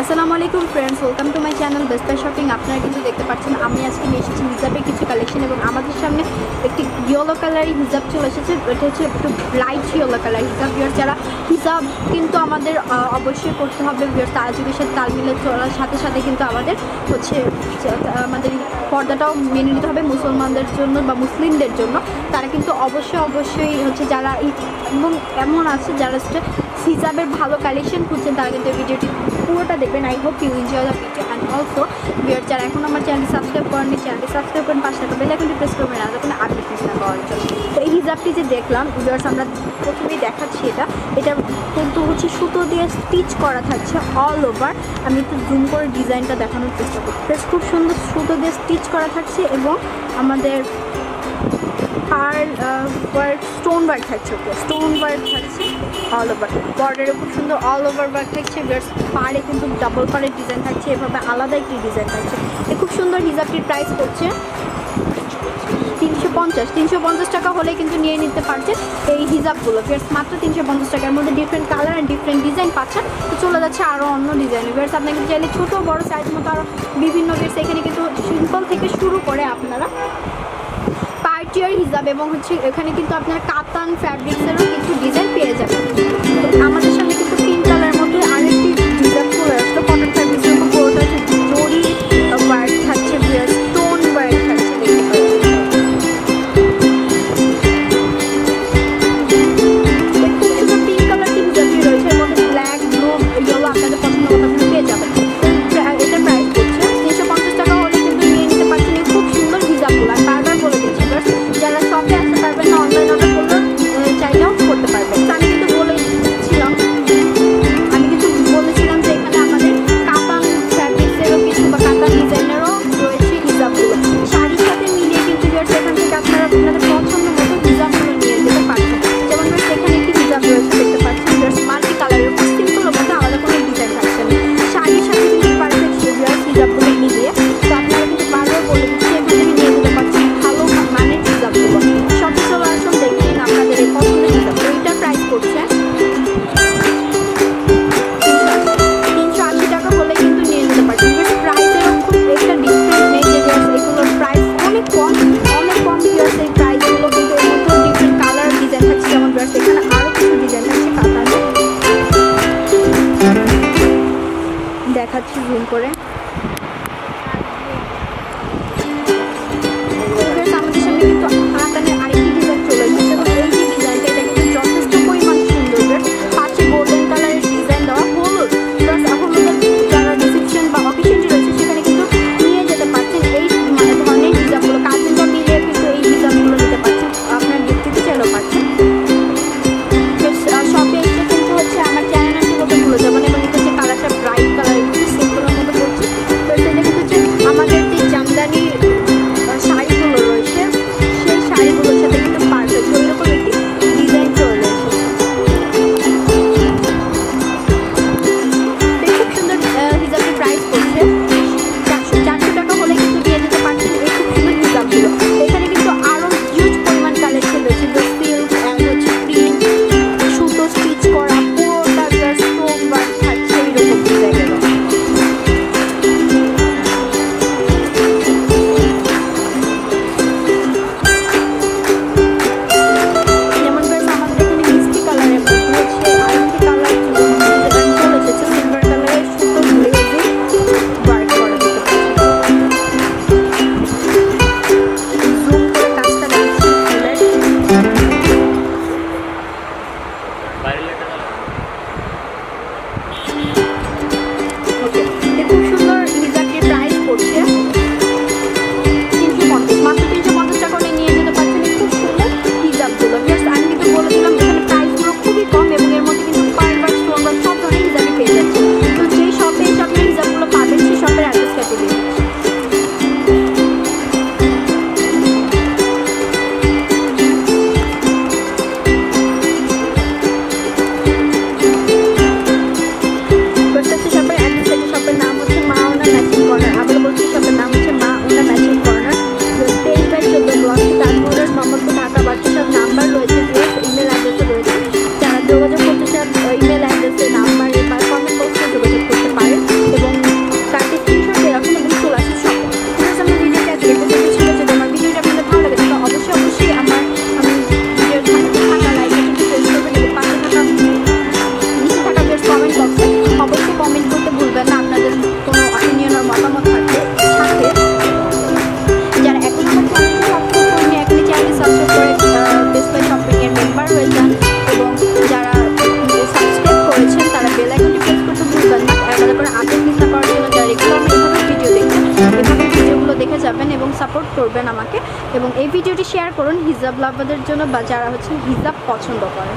আসসালামু আলাইকুম friends, welcome to my channel best buy shopping. আপনারা কিন্তু দেখতে পাচ্ছেন আমি আজকে নিয়ে এসেছি হিজাবের কিছু কালেকশন এবং আমাদের সামনে একটি ইয়েলো কালারের হিজাব চলে এসেছে। এটা হচ্ছে একটু লাইট ইয়েলো কালার হিজাব। যারা হিজাব কিন্তু আমাদের অবশ্যই করতে হবে, তার যুগের সাথে তাল মিলে চলার সাথে সাথে কিন্তু আমাদের হচ্ছে আমাদের পর্দাটাও মেনে নিতে হবে মুসলমানদের জন্য বা মুসলিমদের জন্য। তারা কিন্তু অবশ্যই হচ্ছে যারা এবং এমন আছে যারা হিজাবের ভালো কালেকশন খুঁজছেন তারা কিন্তু এই ভিডিওটি পুরোটা দেখবেন। I hope you enjoy the video and also যারা এখন আমার চ্যানেলটি সাবস্ক্রাইব করেননি, চ্যানেলটি সাবস্ক্রাইব করেন, পাশে থাকা বেল আইকনটি প্রেস করবেন আর কোনো আপডেট মিস না পাওয়ার জন্য। তো এই হিজাবটি যে দেখলাম ভিউয়ার্স, আমরা প্রথমেই দেখাচ্ছি এটা কিন্তু হচ্ছে সুতো দিয়ে স্টিচ করা থাকছে অল ওভার। আমি একটু জুম করে ডিজাইনটা দেখানোর চেষ্টা করছি। খুব সুন্দর সুতো দিয়ে স্টিচ করা থাকছে এবং আমাদের ওয়ার্ক স্টোন ওয়ার্ক থাকছে, স্টোন ওয়ার্ক থাকছে অল ওভার। বর্ডারে খুব সুন্দর অল ওভার ওয়ার্ক থাকছে। পাড়ে কিন্তু ডাবল পাড়ের ডিজাইন থাকছে, এভাবে আলাদা একটি ডিজাইন থাকছে। এই খুব সুন্দর হিজাবটির প্রাইস পড়ছে 350 টাকা হলে কিন্তু নিয়ে নিতে পারছেন এই হিজাবগুলো। মাত্র 350 টাকার মধ্যে different colour and different design পাচ্ছেন। তো চলে যাচ্ছে আরও অন্য ডিজাইন। আপনার কিন্তু চাইলে ছোটো বড়ো সাইজ মতো আরও বিভিন্ন এখানে কিন্তু সিম্পল থেকে শুরু করে আপনারা পার্টিয়ার হিজাব এবং হচ্ছে এখানে কিন্তু আপনার কাতান ফ্যাব্রিক্সেরও কিছু ডিজাইন পেয়ে যাবেন। আমাদের সামনে কিন্তু পিঙ্ক কালারের মধ্যে আরেকটি হিজাব চলে আসলো কটন ফ্যাব্রিক্সের উপর। পুরোটা হচ্ছে জরি ওয়ার্ক থাকছে, স্টোন ওয়ার্ক থাকছে। পিঙ্ক কালারটি হিজাবটি রয়েছে, এর মধ্যে ব্ল্যাক, ব্লু, ইয়েলো আপনাদের পছন্দ মতো আপনি পেয়ে যাবেন। এটার প্রাইস করছে 350 টাকা হলে কিন্তু নিয়ে নিতে পারছেন এই খুব সুন্দর হিজাবগুলো। আর বারবার বলে দিচ্ছি যারা শপে আসতে পারবেন না, অনলাইন অর্ডার করলে চাইলেও করতে পারবেন। আমি কিন্তু বলেছিলাম যে এখানে আমাদের কাতান ফ্যাব্রিক্সেরও কিছু বা কাতান ডিজাইনেরও রয়েছে হিজাবগুলো। শাড়ির সাথে মিলিয়ে কিন্তু এখান থেকে আপনারা আপনাদের পছন্দ মতো হিজাবগুলো নিয়ে যেতে পারছেন। যেমন এখানে একটি হিজাব রয়েছে দেখতে পাচ্ছেন, মাল্টি কালারের উপর সিম্পল মধ্যে আলাদা কোনো ডিজাইন থাকছে না। শাড়ির সাথে কিন্তু পারফেক্ট হিজাবগুলো মিলিয়ে। তো আপনারা কিন্তু বারবার বলে দিচ্ছি এখান থেকে নিয়ে যেতে পারছেন ভালো মানের হিজাবগুলো। শপে চলে আসুন, দেখবেন আপনাদের এই পছন্দের হিজাব। তো এটার প্রাইস করছে 380 টাকা হলে কিন্তু নিয়ে নিতে পারছেন। প্রাইসেরও খুব একটা ডিফারেন্ট নেই যে এগুলোর প্রাইস অনেক কম ভিউয়ার্স। এই প্রাইসগুলো কিন্তু এর মধ্যেও ডিফারেন্ট কালার ডিজাইন থাকছে। যেমন ভিউয়ার্স এখানে আরও কিছু ডিজাইন থাকছে কাতানে, দেখাচ্ছি জুম করে। আমাদের সামনে কিন্তু কাতানের আরেকটি ডিজাইন চলে এসেছে এবং এই যে ডিজাইনটা এটা কিন্তু যথেষ্ট পরিমাণ সুন্দর। পাশে গোল্ডেন কালারের ডিজাইন দেওয়া, হলুদ যারা রিসেপশন বা অকেশনটি রয়েছে সেখানে কিন্তু নিয়ে যেতে পারছেন এই ধরনের হিজাবগুলো। কাজিনটা মিলিয়ে কিন্তু এই হিজাবগুলো নিতে পারছেন, আপনার গিফট দিতে চাইলেও পারছেন। শপে এসে কিন্তু হচ্ছে আমার চ্যানেলটি বলতে ভুলে যাবেন এবং এটা হচ্ছে কালারটা ব্রাইট কালার, একটু সিম্পলের মধ্যে করছে। যাবেন এবং সাপোর্ট করবেন আমাকে, এবং এই ভিডিওটি শেয়ার করুন হিজাব লাভারদের জন্য বা যারা হচ্ছে হিজাব পছন্দ করে।